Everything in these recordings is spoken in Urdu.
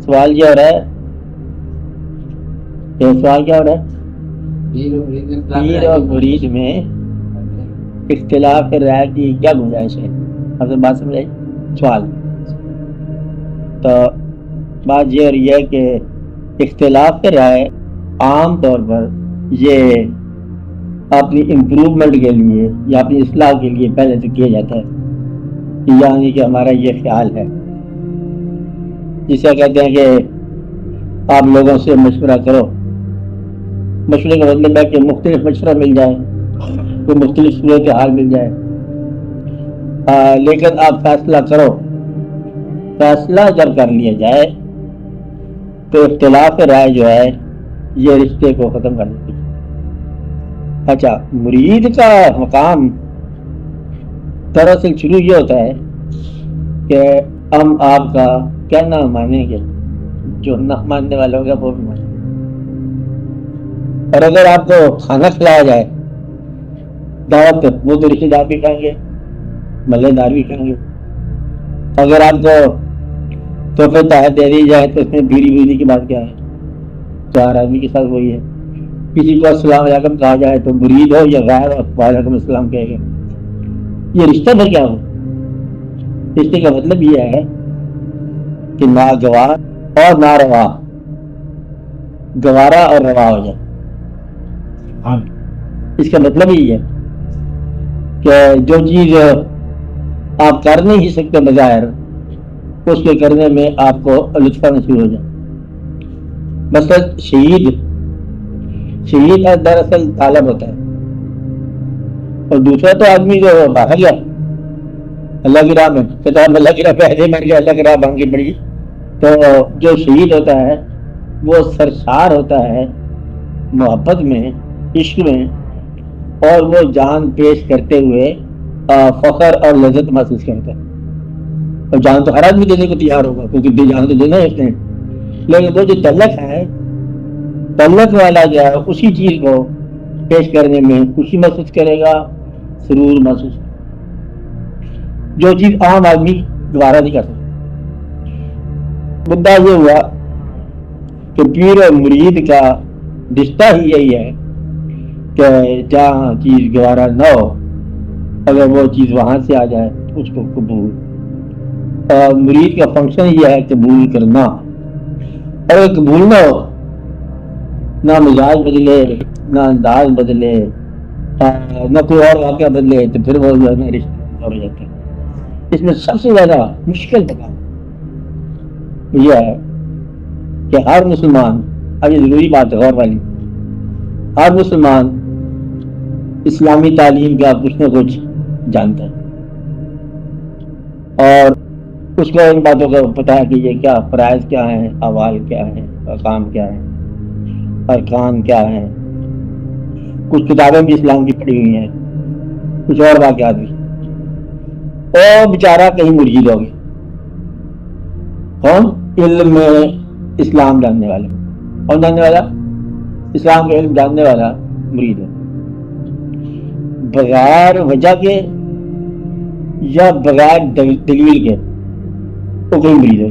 سوال یہ ہو رہا ہے کہ سوال کیا ہو رہا ہے؟ پیر اور مرید میں اختلاف رائے کی کیا گنجائش ہے؟ آپ سے بات سمجھ آئی؟ سوال تو بات یہ ہو رہی ہے کہ اختلاف رائے عام طور پر یہ اپنی امپروومنٹ کے لیے یا اپنی اصلاح کے لیے پہلے سے کیا جاتا ہے، یعنی کہ ہمارا یہ خیال ہے، جسے کہتے ہیں کہ آپ لوگوں سے مشورہ کرو۔ مشورے کا مطلب ہے کہ مختلف مشورہ مل جائے، کوئی مختلف صورت حال مل جائے، لیکن آپ فیصلہ کرو۔ فیصلہ جب کر لیا جائے تو اختلاف رائے جو ہے یہ رشتے کو ختم کر دیتی ہے۔ اچھا، مرید کا مقام دراصل شروع یہ ہوتا ہے کہ ہم آپ کا کہنا مانیں گے، جو نہ ماننے والا ہوگا وہ بھی مانیں گے۔ اور اگر آپ کو کھانا کھلایا جائے دعوت، وہ تو رشتے دار بھی کھائیں گے، محلے دار بھی کھائیں گے۔ اگر آپ کو تحفے تحائف دے دی جائے تو اس میں بیڑی کی بات کیا ہے؟ چار آدمی کے ساتھ وہی ہے۔ کسی کو السلام علیکم کہا جائے تو مرید ہو یا غیر ہو وعلیکم السلام کہے گا۔ یہ رشتہ میں کیا ہو؟ رشتے کا مطلب یہ ہے کہ ناگوار اور ناروا، گوارا اور روا ہو جائے۔ اس کا مطلب یہی ہے کہ جو چیز آپ کر نہیں سکتے بظاہر، اس کے کرنے میں آپ کو لطف نصیب ہو جائے۔ مثلا شہید دراصل طالب ہوتا ہے، اور دوسرا تو آدمی جو باہر گیا اللہ کی راہ میں، کتاب اللہ کی راہ پہ ایسے مر گیا، اللہ کی راہ بھنگ کے پڑی۔ تو جو شہید ہوتا ہے وہ سرشار ہوتا ہے محبت میں، عشق میں، اور وہ جان پیش کرتے ہوئے فخر اور لذت محسوس کرتا ہے۔ اور جان تو ہر آدمی دینے کو تیار ہوگا، کیونکہ جان تو دینا ہے اس نے، لیکن وہ جو تلق ہے، تلق والا جو ہے اسی چیز کو پیش کرنے میں خوشی محسوس کرے گا، سرور محسوس، جو چیز عام آدمی دوبارہ نہیں کر سکتا۔ مدعا یہ ہوا کہ پیر اور مرید کا رشتہ ہی یہی ہے کہ جہاں چیز گوارا نہ ہو، اگر وہ چیز وہاں سے آ جائے تو اس کو قبول۔ اور مرید کا فنکشن یہ ہے قبول کرنا، اور اگر قبول نہ ہو، نہ مزاج بدلے، نہ انداز بدلے، نہ کوئی اور واقعہ بدلے، تو پھر وہ جو ہے رشتہ ہو جاتا ہے۔ اس میں سب سے زیادہ مشکل کام یہ ہے کہ ہر مسلمان، اب یہ ضروری بات ہے غور والی، ہر مسلمان اسلامی تعلیم کا کچھ نہ کچھ جانتا ہے، اور اس کو ان باتوں کا پتہ ہے کہ یہ کیا فرائض کیا ہیں، احوال کیا ہیں، احکام کیا ہیں، ارکان کیا ہیں۔ کچھ کتابیں بھی اسلام کی پڑھی ہوئی ہیں، کچھ اور واقعات بھی۔ اور بیچارہ کہیں مرید ہو گیا، کون؟ علم میں اسلام جاننے والا، کون جاننے والا؟ اسلام کے علم جاننے والا مرید ہے۔ بغیر وجہ کے یا بغیر دلیل کے وہ کوئی مرید ہے۔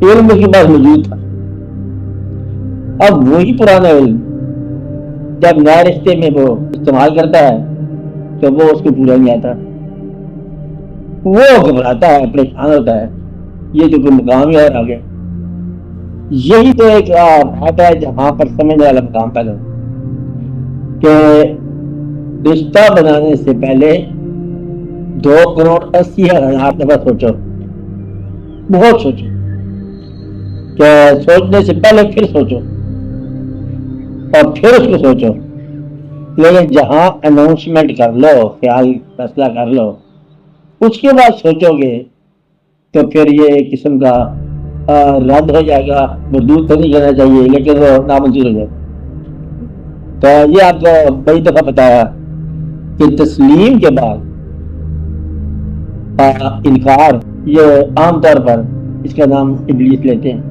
علم اس کے پاس موجود تھا، اب وہی پرانا علم جب نئے رشتے میں وہ استعمال کرتا ہے تو وہ اس کو پورا نہیں آتا، وہ گھبراتا ہے، پریشان ہوتا ہے، یہ جو کوئی مقام ہی اور آ گیا۔ یہی تو ایک بات ہے جہاں پر سمجھنے والا مقام پیدا ہو کہ رشتہ بنانے سے پہلے 2,80,000 دفعہ سوچو، بہت سوچو، کہ سوچنے سے پہلے پھر سوچو اور پھر اس کو سوچو۔ لیکن جہاں اناؤنسمنٹ کر لو، خیال فیصلہ کر لو، اس کے بعد سوچو گے تو پھر یہ ایک قسم کا رد ہو جائے گا، مردود تو نہیں کرنا چاہیے لیکن وہ نامنظور ہو جائے گا۔ تو یہ آپ کو بڑی دفعہ بتایا کہ تسلیم کے بعد انکار، یہ عام طور پر اس کا نام ابلیس لیتے ہیں۔